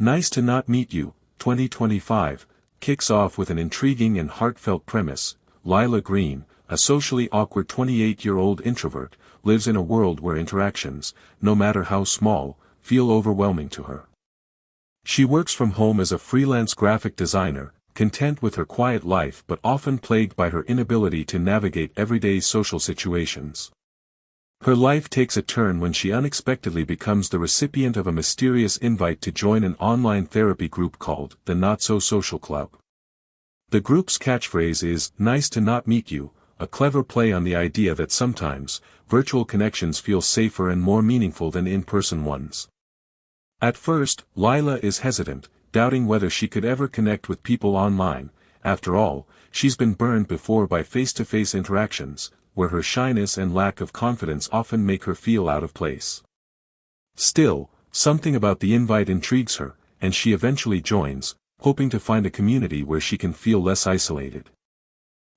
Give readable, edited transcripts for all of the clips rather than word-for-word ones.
Nice to Not Meet You, 2025, kicks off with an intriguing and heartfelt premise. Lila Greene, a socially awkward 28-year-old introvert, lives in a world where interactions, no matter how small, feel overwhelming to her. She works from home as a freelance graphic designer, content with her quiet life but often plagued by her inability to navigate everyday social situations. Her life takes a turn when she unexpectedly becomes the recipient of a mysterious invite to join an online therapy group called the Not So Social Club. The group's catchphrase is, "Nice to not meet you," a clever play on the idea that sometimes, virtual connections feel safer and more meaningful than in-person ones. At first, Lila is hesitant, doubting whether she could ever connect with people online. After all, she's been burned before by face-to-face interactions, where her shyness and lack of confidence often make her feel out of place. Still, something about the invite intrigues her, and she eventually joins, hoping to find a community where she can feel less isolated.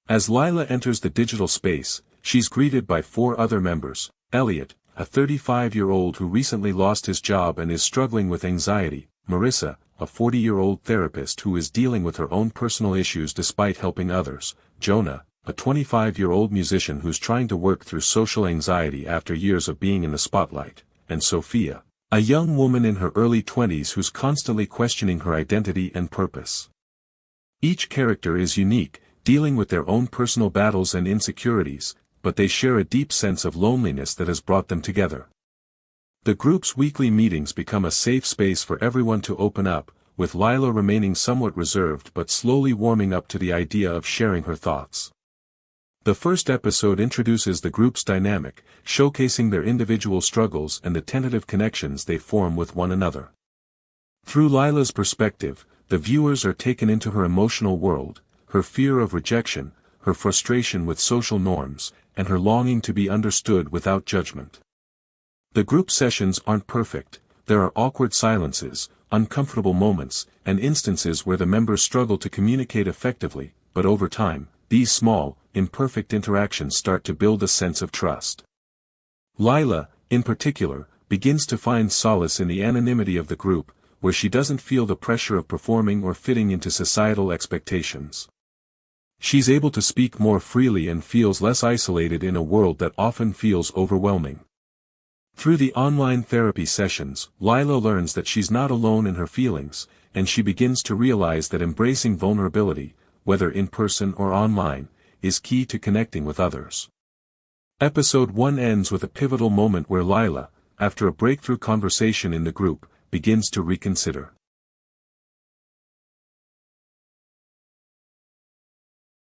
As Lila enters the digital space, she's greeted by 4 other members: Elliot, a 35-year-old who recently lost his job and is struggling with anxiety; Marissa, a 40-year-old therapist who is dealing with her own personal issues despite helping others; Jonah, a 25-year-old musician who's trying to work through social anxiety after years of being in the spotlight; and Sophia, a young woman in her early 20s who's constantly questioning her identity and purpose. Each character is unique, dealing with their own personal battles and insecurities, but they share a deep sense of loneliness that has brought them together. The group's weekly meetings become a safe space for everyone to open up, with Lila remaining somewhat reserved but slowly warming up to the idea of sharing her thoughts. The first episode introduces the group's dynamic, showcasing their individual struggles and the tentative connections they form with one another. Through Lila's perspective, the viewers are taken into her emotional world, her fear of rejection, her frustration with social norms, and her longing to be understood without judgment. The group sessions aren't perfect. There are awkward silences, uncomfortable moments, and instances where the members struggle to communicate effectively, but over time, these small, imperfect interactions start to build a sense of trust. Lila, in particular, begins to find solace in the anonymity of the group, where she doesn't feel the pressure of performing or fitting into societal expectations. She's able to speak more freely and feels less isolated in a world that often feels overwhelming. Through the online therapy sessions, Lila learns that she's not alone in her feelings, and she begins to realize that embracing vulnerability, whether in person or online, is key to connecting with others. Episode 1 ends with a pivotal moment where Lila, after a breakthrough conversation in the group, begins to reconsider